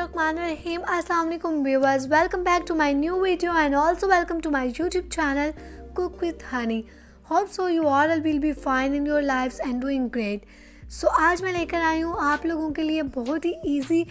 Bismillahirrahmanirrahim. Assalamu alaikum viewers. Welcome back to my new video and also welcome to my YouTube channel Cook with Honey. Hope so you all will be fine in your lives and doing great. So आज मैं लेकर आई हूँ आप लोगों के लिए बहुत ही easy,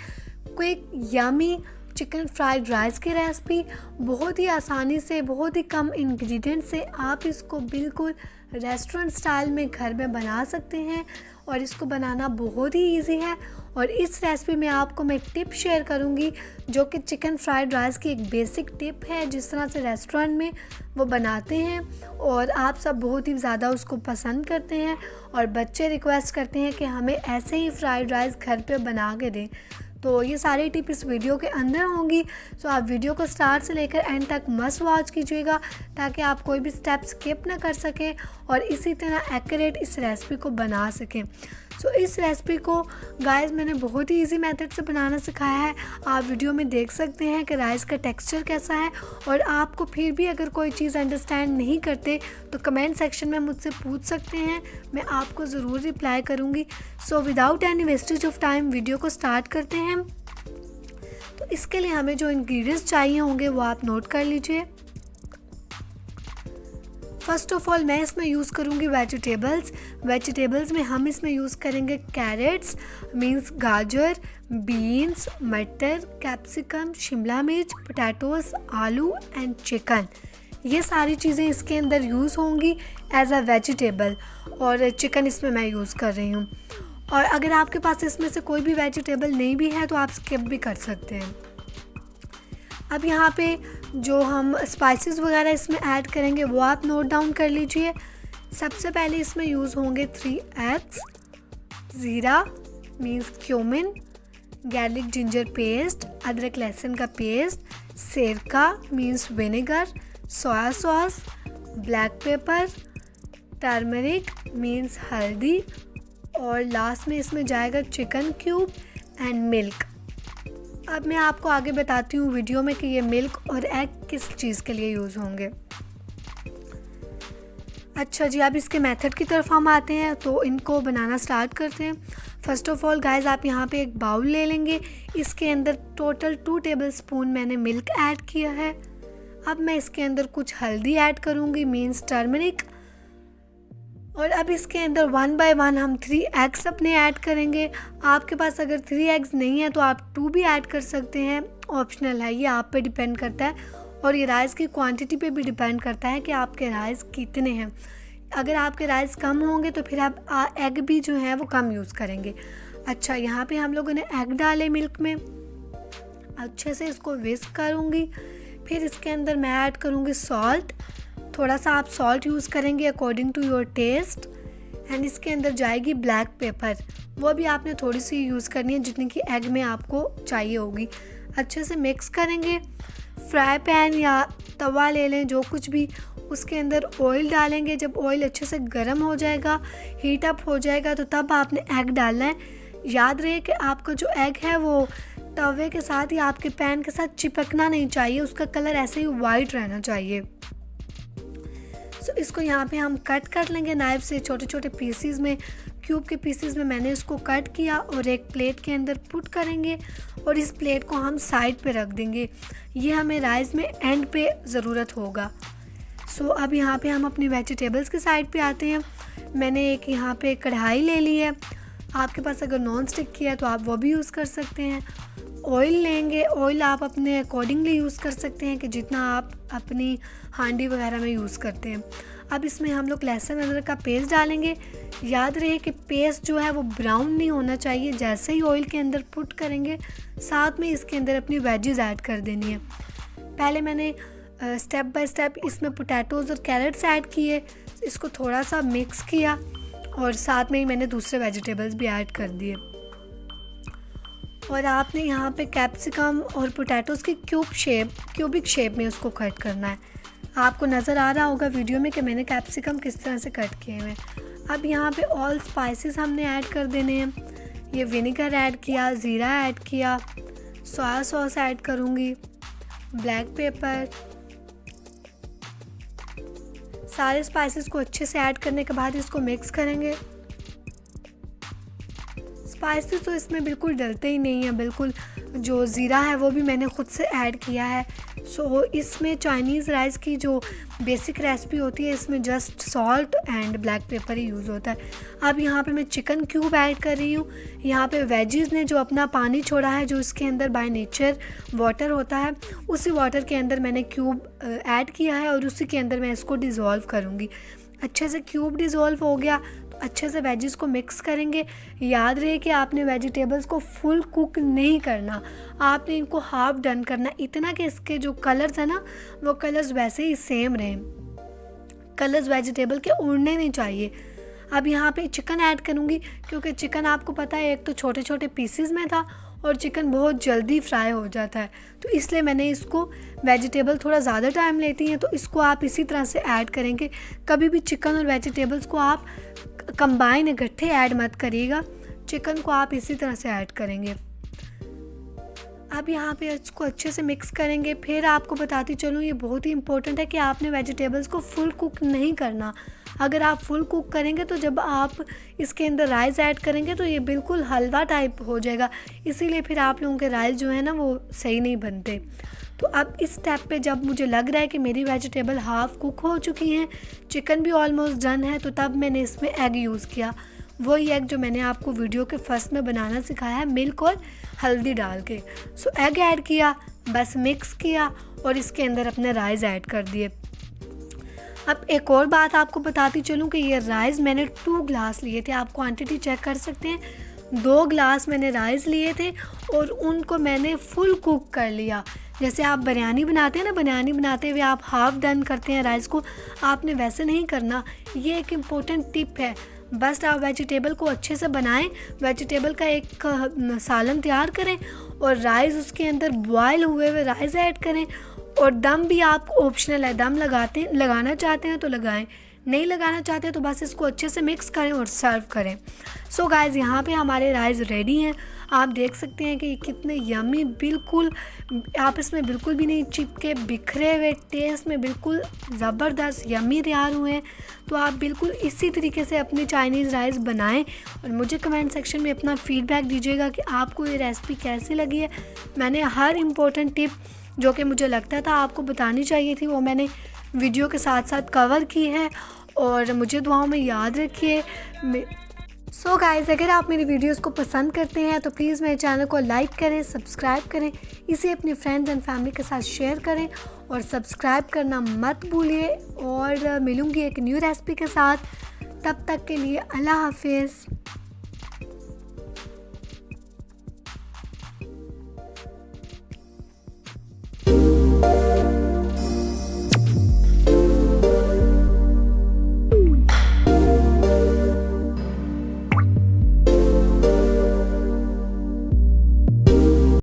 quick, yummy chicken fried rice की रेसिपी। बहुत ही आसानी से, बहुत ही कम इंग्रेडिएंट से आप इसको बिल्कुल रेस्टोरेंट स्टाइल में घर में बना सकते हैं और इसको बनाना बहुत ही इजी है। और इस रेसिपी में आपको मैं टिप शेयर करूंगी जो कि चिकन फ्राइड राइस की एक बेसिक टिप है, जिस तरह से रेस्टोरेंट में वो बनाते हैं और आप सब बहुत ही ज़्यादा उसको पसंद करते हैं और बच्चे रिक्वेस्ट करते हैं कि हमें ऐसे ही फ्राइड राइस घर पे बना के दें। तो ये सारी टिप इस वीडियो के अंदर होंगी। सो आप वीडियो को स्टार्ट से लेकर एंड तक मस्ट वॉच कीजिएगा ताकि आप कोई भी स्टेप स्किप ना कर सकें और इसी तरह एक्यूरेट इस रेसिपी को बना सकें। सो इस रेसिपी को गाइस मैंने बहुत ही इजी मेथड से बनाना सिखाया है। आप वीडियो में देख सकते हैं कि राइस का टेक्सचर कैसा है। और आपको फिर भी अगर कोई चीज़ अंडरस्टैंड नहीं करते तो कमेंट सेक्शन में मुझसे पूछ सकते हैं, मैं आपको ज़रूर रिप्लाई करूँगी। So without any wastage of time video को स्टार्ट करते हैं। तो इसके लिए हमें जो इंग्रेडिएंट्स चाहिए होंगे वो आप नोट कर लीजिए। फर्स्ट ऑफ ऑल मैं इसमें यूज़ करूँगी वेजिटेबल्स में हम इसमें यूज़ करेंगे कैरेट्स मींस गाजर, बीन्स, मटर, कैप्सिकम, शिमला मिर्च, पोटैटोस, आलू एंड चिकन। ये सारी चीज़ें इसके अंदर यूज़ होंगी एज अ वेजिटेबल और चिकन इसमें मैं यूज़ कर रही हूँ। और अगर आपके पास इसमें से कोई भी वेजिटेबल नहीं भी है तो आप स्किप भी कर सकते हैं। अब यहाँ पे जो हम स्पाइसेस वगैरह इसमें ऐड करेंगे वो आप नोट डाउन कर लीजिए। सबसे पहले इसमें यूज़ होंगे 3 एग्स, ज़ीरा means cumin, garlic ginger paste, अदरक लहसुन का पेस्ट, सिरका means vinegar, soya sauce, black pepper, turmeric means हल्दी और लास्ट में इसमें जाएगा चिकन क्यूब एंड मिल्क। अब मैं आपको आगे बताती हूँ वीडियो में कि ये मिल्क और एग किस चीज़ के लिए यूज़ होंगे। अच्छा जी, अब इसके मेथड की तरफ हम आते हैं तो इनको बनाना स्टार्ट करते हैं। फर्स्ट ऑफ ऑल गाइस आप यहाँ पे एक बाउल ले लेंगे, इसके अंदर टोटल 2 टेबलस्पून मैंने मिल्क ऐड किया है। अब मैं इसके अंदर कुछ हल्दी ऐड करूँगी मीन्स टर्मरिक। और अब इसके अंदर 1 बाय 1 हम 3 एग्स अपने ऐड करेंगे। आपके पास अगर 3 एग्स नहीं है तो आप 2 भी ऐड कर सकते हैं, ऑप्शनल है, ये आप पे डिपेंड करता है और ये राइस की क्वांटिटी पे भी डिपेंड करता है कि आपके राइस कितने हैं। अगर आपके राइस कम होंगे तो फिर आप एग भी जो है वो कम यूज़ करेंगे। अच्छा, यहाँ पे हम लोगों ने एग डाले मिल्क में, अच्छे से इसको विस्क करूँगी। फिर इसके अंदर मैं ऐड करूँगी सॉल्ट, थोड़ा सा आप सॉल्ट यूज़ करेंगे according to your taste. And इसके अंदर जाएगी ब्लैक पेपर, वो भी आपने थोड़ी सी यूज़ करनी है जितनी कि एग में आपको चाहिए होगी। अच्छे से मिक्स करेंगे। फ्राई पैन या तवा ले लें, जो कुछ भी, उसके अंदर ऑयल डालेंगे। जब ऑयल अच्छे से गर्म हो जाएगा, हीट अप हो जाएगा, तो तब आपने एग डालना है। याद रहे कि आपका जो एग है वो तवे के साथ या आपके पैन के साथ चिपकना नहीं चाहिए, उसका कलर ऐसे ही वाइट रहना चाहिए। तो इसको यहाँ पे हम कट कर लेंगे नाइफ से छोटे छोटे पीसीज में, क्यूब के पीसीज में मैंने इसको कट किया और एक प्लेट के अंदर पुट करेंगे और इस प्लेट को हम साइड पे रख देंगे। ये हमें राइस में एंड पे ज़रूरत होगा। सो अब यहाँ पे हम अपनी वेजिटेबल्स के साइड पे आते हैं। मैंने एक यहाँ पे कढ़ाई ले ली है, आपके पास अगर नॉन स्टिक की है तो आप वो भी यूज़ कर सकते हैं। ऑयल लेंगे, ऑयल आप अपने अकॉर्डिंगली यूज़ कर सकते हैं कि जितना आप अपनी हांडी वगैरह में यूज़ करते हैं। अब इसमें हम लोग लहसुन अदरक का पेस्ट डालेंगे। याद रहे कि पेस्ट जो है वो ब्राउन नहीं होना चाहिए। जैसे ही ऑयल के अंदर पुट करेंगे साथ में इसके अंदर अपनी वेजीज ऐड कर देनी है। पहले मैंने स्टेप बाय स्टेप इसमें पोटैटोज़ और कैरेट्स ऐड किए, इसको थोड़ा सा मिक्स किया और साथ में ही मैंने दूसरे वेजिटेबल्स भी ऐड कर दिए। और आपने यहाँ पे कैप्सिकम और पोटैटोज़ की क्यूबिक शेप में उसको कट करना है। आपको नज़र आ रहा होगा वीडियो में कि मैंने कैप्सिकम किस तरह से कट किए हुए हैं। अब यहाँ पे ऑल स्पाइसेस हमने ऐड कर देने हैं। ये विनेगर ऐड किया, ज़ीरा ऐड किया, सोया सॉस ऐड करूँगी, ब्लैक पेपर। सारे स्पाइसेस को अच्छे से ऐड करने के बाद इसको मिक्स करेंगे। स्पाइसेस तो इसमें बिल्कुल डलते ही नहीं है, बिल्कुल जो ज़ीरा है वो भी मैंने ख़ुद से ऐड किया है। सो इसमें चाइनीज़ राइस की जो बेसिक रेसिपी होती है इसमें just salt and black pepper he use होता है। अब यहाँ पे मैं चिकन क्यूब ऐड कर रही हूँ। यहाँ पे वेजीज़ ने जो अपना पानी छोड़ा है, जो इसके अंदर बाय नेचर वाटर होता है, उसी वाटर के अंदर मैंने क्यूब ऐड किया है और उसी के अंदर मैं इसको डिज़ोल्व करूँगी। अच्छे से क्यूब डिज़ोल्व हो गया तो अच्छे से वेजिस को मिक्स करेंगे। याद रहे कि आपने वेजिटेबल्स को फुल कुक नहीं करना, आपने इनको हाफ डन करना, इतना कि इसके जो कलर्स हैं ना वो कलर्स वैसे ही सेम रहें, कलर्स वेजिटेबल के उड़ने नहीं चाहिए। अब यहाँ पे चिकन ऐड करूँगी क्योंकि चिकन आपको पता है एक तो छोटे छोटे पीसीज में था और चिकन बहुत जल्दी फ्राई हो जाता है, तो इसलिए मैंने इसको, वेजिटेबल थोड़ा ज़्यादा टाइम लेती हैं तो इसको आप इसी तरह से ऐड करेंगे। कभी भी चिकन और वेजिटेबल्स को आप कंबाइन इकट्ठे ऐड मत करिएगा, चिकन को आप इसी तरह से ऐड करेंगे। अब यहाँ पे इसको अच्छे से मिक्स करेंगे। फिर आपको बताती चलूँ, ये बहुत ही इंपॉर्टेंट है कि आपने वेजिटेबल्स को फुल कुक नहीं करना। अगर आप फुल कुक करेंगे तो जब आप इसके अंदर राइस ऐड करेंगे तो ये बिल्कुल हलवा टाइप हो जाएगा, इसीलिए फिर आप लोगों के राइस जो है ना वो सही नहीं बनते। तो अब इस स्टेप पे जब मुझे लग रहा है कि मेरी वेजिटेबल हाफ़ कुक हो चुकी हैं, चिकन भी ऑलमोस्ट डन है, तो तब मैंने इसमें एग यूज़ किया। वही एग जो मैंने आपको वीडियो के फर्स्ट में बनाना सिखाया है, मिल्क और हल्दी डाल के। सो एग ऐड किया, बस मिक्स किया और इसके अंदर अपने राइस ऐड कर दिए। अब एक और बात आपको बताती चलूँ कि ये राइस मैंने 2 ग्लास लिए थे, आप क्वांटिटी चेक कर सकते हैं। 2 ग्लास मैंने राइस लिए थे और उनको मैंने फुल कुक कर लिया। जैसे आप बिरयानी बनाते हैं ना, बिरयानी बनाते हुए आप हाफ़ डन करते हैं राइस को, आपने वैसे नहीं करना। ये एक इम्पोर्टेंट टिप है। बस आप वेजिटेबल को अच्छे से बनाएं, वेजिटेबल का एक सालन तैयार करें और राइस उसके अंदर बॉयल हुए हुए राइस ऐड करें। और दम भी आप ऑप्शनल है, दम लगाना चाहते हैं तो लगाएं, नहीं लगाना चाहते तो बस इसको अच्छे से मिक्स करें और सर्व करें। सो गाइज़, यहाँ पे हमारे राइस रेडी हैं। आप देख सकते हैं कि कितने यमी, बिल्कुल आपस में बिल्कुल भी नहीं चिपके, बिखरे हुए, टेस्ट में बिल्कुल ज़बरदस्त यमी तैयार हुए हैं। तो आप बिल्कुल इसी तरीके से अपनी चाइनीज़ राइस बनाएं और मुझे कमेंट सेक्शन में अपना फ़ीडबैक दीजिएगा कि आपको ये रेसिपी कैसी लगी है। मैंने हर इम्पोर्टेंट टिप जो कि मुझे लगता था आपको बतानी चाहिए थी वो मैंने वीडियो के साथ साथ कवर की है, और मुझे दुआओं में याद रखिए। सो गाइज़, अगर आप मेरी वीडियोस को पसंद करते हैं तो प्लीज़ मेरे चैनल को लाइक करें, सब्सक्राइब करें, इसे अपने फ्रेंड्स एंड फैमिली के साथ शेयर करें और सब्सक्राइब करना मत भूलिए। और मिलूँगी एक न्यू रेसिपी के साथ, तब तक के लिए अल्लाह हाफिज़।